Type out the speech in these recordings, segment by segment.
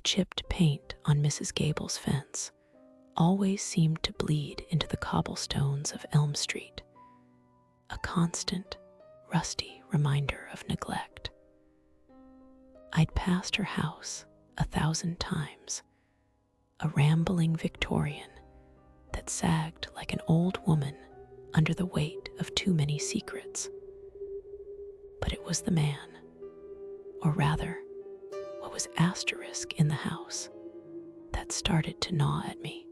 chipped paint on Mrs. Gable's fence always seemed to bleed into the cobblestones of Elm Street, a constant, rusty reminder of neglect. I'd passed her house 1,000 times, a rambling Victorian that sagged like an old woman under the weight of too many secrets. But it was the man, or rather, what was asterisk in the house, that started to gnaw at me.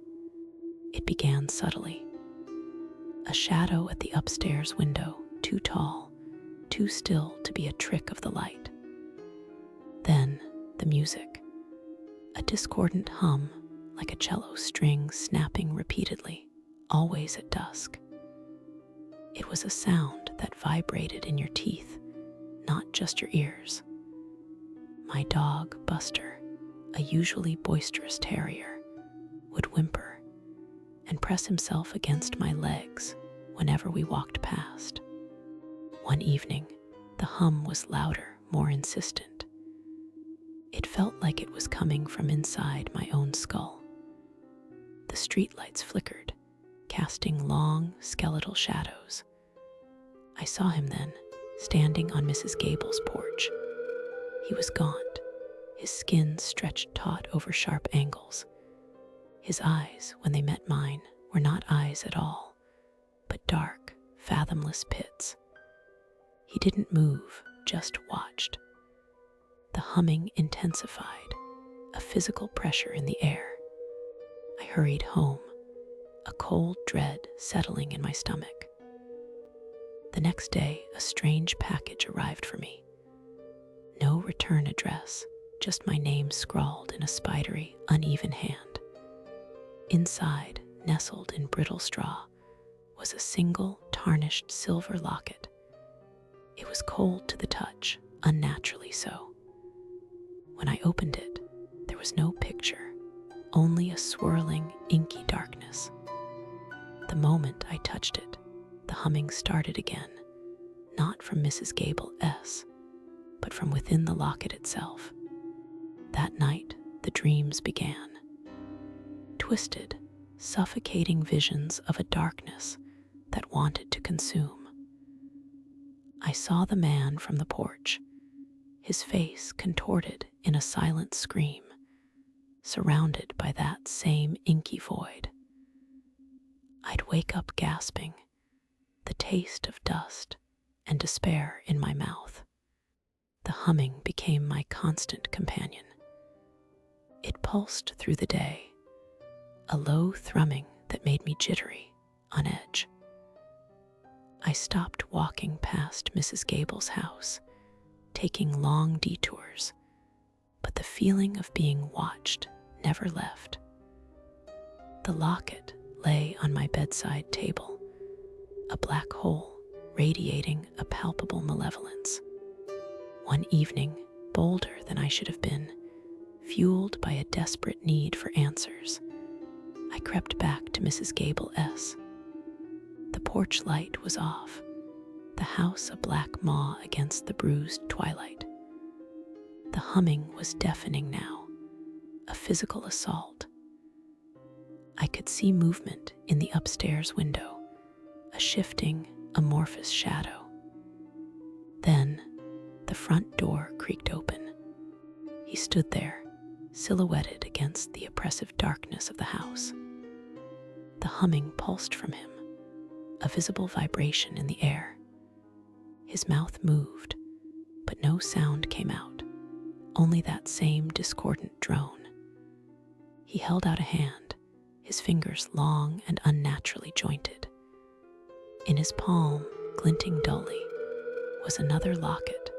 It began subtly. A shadow at the upstairs window, too tall, too still to be a trick of the light. Then the music, a discordant hum like a cello string snapping repeatedly, always at dusk. It was a sound that vibrated in your teeth, not just your ears. My dog, Buster, a usually boisterous terrier, would whimper and press himself against my legs whenever we walked past. One evening, the hum was louder, more insistent. It felt like it was coming from inside my own skull. The streetlights flickered, casting long, skeletal shadows. I saw him then, standing on Mrs. Gable's porch. He was gaunt, his skin stretched taut over sharp angles. His eyes, when they met mine, were not eyes at all, but dark, fathomless pits. He didn't move, just watched. The humming intensified, a physical pressure in the air. I hurried home, a cold dread settling in my stomach. The next day, a strange package arrived for me. No return address, just my name scrawled in a spidery, uneven hand. Inside, nestled in brittle straw, was a single, tarnished silver locket. It was cold to the touch, unnaturally so. When I opened it, there was no picture, only a swirling, inky darkness. The moment I touched it, the humming started again, not from Mrs. Gable S., but from within the locket itself. That night, the dreams began. Twisted, suffocating visions of a darkness that wanted to consume. I saw the man from the porch, his face contorted in a silent scream, surrounded by that same inky void. I'd wake up gasping, the taste of dust and despair in my mouth. The humming became my constant companion. It pulsed through the day, a low thrumming that made me jittery, on edge. I stopped walking past Mrs. Gable's house, taking long detours, but the feeling of being watched never left. The locket lay on my bedside table, a black hole radiating a palpable malevolence. One evening, bolder than I should have been, fueled by a desperate need for answers, I crept back to Mrs. Gable S. The porch light was off, the house a black maw against the bruised twilight. The humming was deafening now, a physical assault. I could see movement in the upstairs window, a shifting, amorphous shadow. Then, the front door creaked open. He stood there, silhouetted against the oppressive darkness of the house. The humming pulsed from him, a visible vibration in the air. His mouth moved, but no sound came out, only that same discordant drone. He held out a hand, his fingers long and unnaturally jointed. In his palm, glinting dully, was another locket,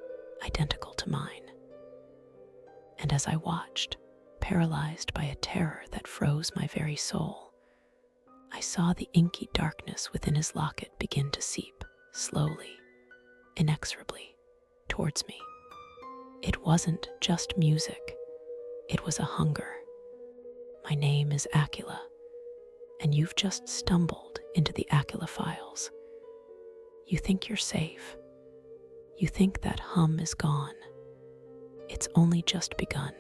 identical to mine. And as I watched, paralyzed by a terror that froze my very soul, I saw the inky darkness within his locket begin to seep, slowly, inexorably, towards me. It wasn't just music, it was a hunger. My name is Aqeela, and you've just stumbled into the Aqeela Files. You think you're safe. You think that hum is gone. It's only just begun.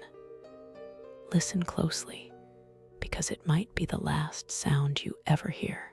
Listen closely, because it might be the last sound you ever hear.